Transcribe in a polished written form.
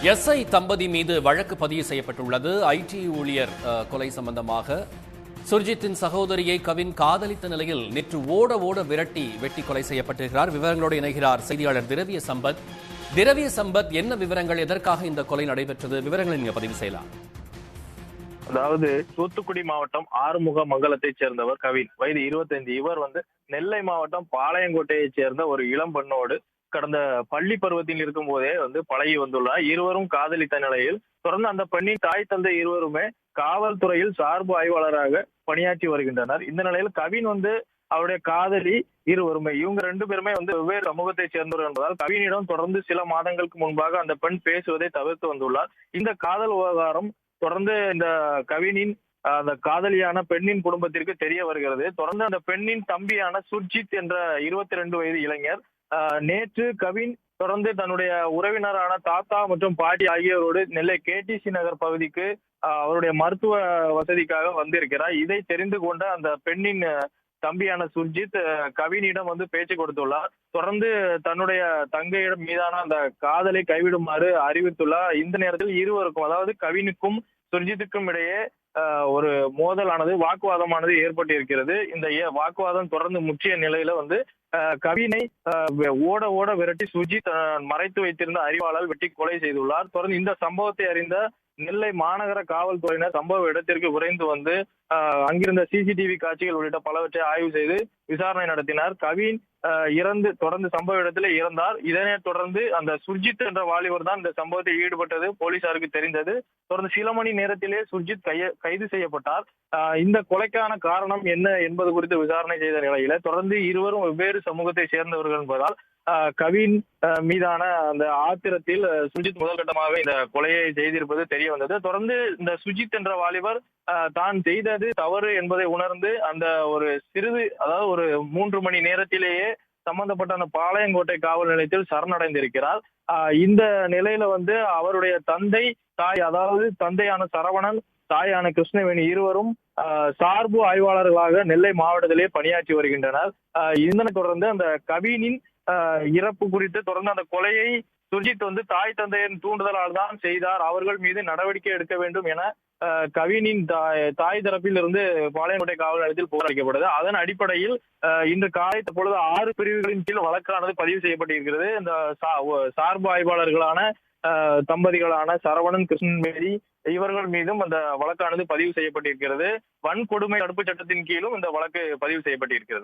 SI தம்பதி மீது வழக்கு பதிவு செய்யப்பட்டுள்ளது. ஐடி ஊழியர் கொலை சம்பந்தமாக சுர்ஜித்தின் சகோதரியை கவின் காதலித்த நிலையில் நேற்று ஓட ஓட வெட்டி கொலை செய்யப்பட்டிருக்கிறார். விவரங்களோடு இணைகிறார் செய்தியாளர் திரவிய சம்பத். திரவிய சம்பத், என்ன விவரங்கள், எதற்காக இந்த கொலை நடைபெற்றது? விவரங்களை நீங்க பதிவு செய்யலாம். அதாவது தூத்துக்குடி மாவட்டம் ஆறுமுக மங்கலத்தைச் சேர்ந்தவர் கவின், வயது 25. இவர் நெல்லை மாவட்டம் பாளையங்கோட்டையைச் சேர்ந்த ஒரு இளம் பெண்ணோடு கடந்த பள்ளி பருவத்தில் இருக்கும் போதே பழகி வந்துள்ளார். இருவரும் காதலித்த நிலையில் தொடர்ந்து அந்த பெண்ணின் தாய் தந்தை இருவருமே காவல்துறையில் சார்பு ஆய்வாளராக பணியாற்றி வருகின்றனர். இந்த நிலையில் கவின் அவருடைய காதலி இருவருமே, இவங்க ரெண்டு பேருமே வெவ்வேறு சமூகத்தை சேர்ந்தவர் என்பதால் கவினிடம் தொடர்ந்து சில மாதங்களுக்கு முன்பாக அந்த பெண் பேசுவதை தவிர்த்து வந்துள்ளார். இந்த காதல் விவகாரம் தொடர்ந்து இந்த கவினின் அந்த காதலியான பெண்ணின் குடும்பத்திற்கு தெரிய வருகிறது. தொடர்ந்து அந்த பெண்ணின் தம்பியான சுர்ஜித் என்ற 22 வயது இளைஞர் நேற்று கவின் தொடர்ந்து தன்னுடைய உறவினரான தாத்தா மற்றும் பாட்டி ஆகியோரோடு நெல்லை கேடிசி நகர் பகுதிக்கு அவருடைய மருத்துவ வசதிக்காக வந்திருக்கிறார். இதை தெரிந்து கொண்ட அந்த பெண்ணின் தம்பியான சுர்ஜித் கவினிடம் பேச்சு கொடுத்துள்ளார். தொடர்ந்து தன்னுடைய தங்கையிடம் மீதான அந்த காதலை கைவிடுமாறு அறிவித்துள்ளார். இந்த நேரத்தில் இருவருக்கும், அதாவது கவினுக்கும் சுர்ஜித்துக்கும் இடையே ஒரு மோதலானது, வாக்குவாதமானது ஏற்பட்டு இருக்கிறது. இந்த வாக்குவாதம் தொடர்ந்து முற்றிய நிலையில கவினை ஓட ஓட விரட்டி சுர்ஜித் மறைத்து வைத்திருந்த அறிவாளால் வெட்டி கொலை செய்துள்ளார். தொடர்ந்து இந்த சம்பவத்தை அறிந்த நெல்லை மாநகர காவல்துறையினர் சம்பவ இடத்திற்கு விரைந்து அங்கிருந்த சிசிடிவி காட்சிகள் உள்ளிட்ட பலவற்றை ஆய்வு செய்து விசாரணை நடத்தினார். கவின் தொடர்ந்து சம்பவ இடத்துல இறந்தார். இதனை தொடர்ந்து அந்த சுர்ஜித் என்ற வாலிபர் தான் இந்த சம்பவத்தில் ஈடுபட்டது போலீசாருக்கு தெரிந்தது. தொடர்ந்து சில மணி நேரத்திலே சுர்ஜித் கைது செய்யப்பட்டார். இந்த கொலைக்கான காரணம் என்ன என்பது குறித்து விசாரணை செய்த நிலையில தொடர்ந்து இருவரும் வெவ்வேறு சமூகத்தை சேர்ந்தவர்கள் என்பதால் கவின் மீதான அந்த ஆத்திரத்தில் சுர்ஜித் முதல் கட்டமாக இந்த கொலையை செய்திருப்பது தெரிய வந்தது. தொடர்ந்து இந்த சுர்ஜித் என்ற வாலிபர் தான் செய்தது தவறு என்பதை உணர்ந்து அந்த ஒரு அதாவது ஒரு 3 மணி நேரத்திலேயே சம்பந்தப்பட்ட அந்த பாளையங்கோட்டை காவல் நிலையத்தில் சரணடைந்திருக்கிறார். இந்த நிலையில அவருடைய தாய், அதாவது தந்தையான சரவணன், தாயான கிருஷ்ணவேணி இருவரும் சார்பு ஆய்வாளர்களாக நெல்லை மாவட்டத்திலே பணியாற்றி வருகின்றனர். இதனை தொடர்ந்து அந்த கவினின் இறப்பு குறித்து தொடர்ந்து அந்த கொலையை சுர்ஜித் தாய் தந்தையின் தூண்டுதலால் தான் செய்தார், அவர்கள் மீது நடவடிக்கை எடுக்க வேண்டும் என கவினின் தாய் தரப்பில் இருந்து பாளையங்கோட்டை காவல் நிலையத்தில் புகார் அளிக்கப்பட்டது. அதன் அடிப்படையில் இன்று காலை தற்பொழுது 6 பிரிவுகளின் கீழ் வழக்கானது பதிவு செய்யப்பட்டிருக்கிறது. இந்த சார்பு ஆய்வாளர்களான தம்பதிகளான சரவணன், கிருஷ்ணவேணி இவர்கள் மீதும் அந்த வழக்கானது பதிவு செய்யப்பட்டிருக்கிறது. வன்கொடுமை தடுப்பு சட்டத்தின் கீழும் இந்த வழக்கு பதிவு செய்யப்பட்டிருக்கிறது.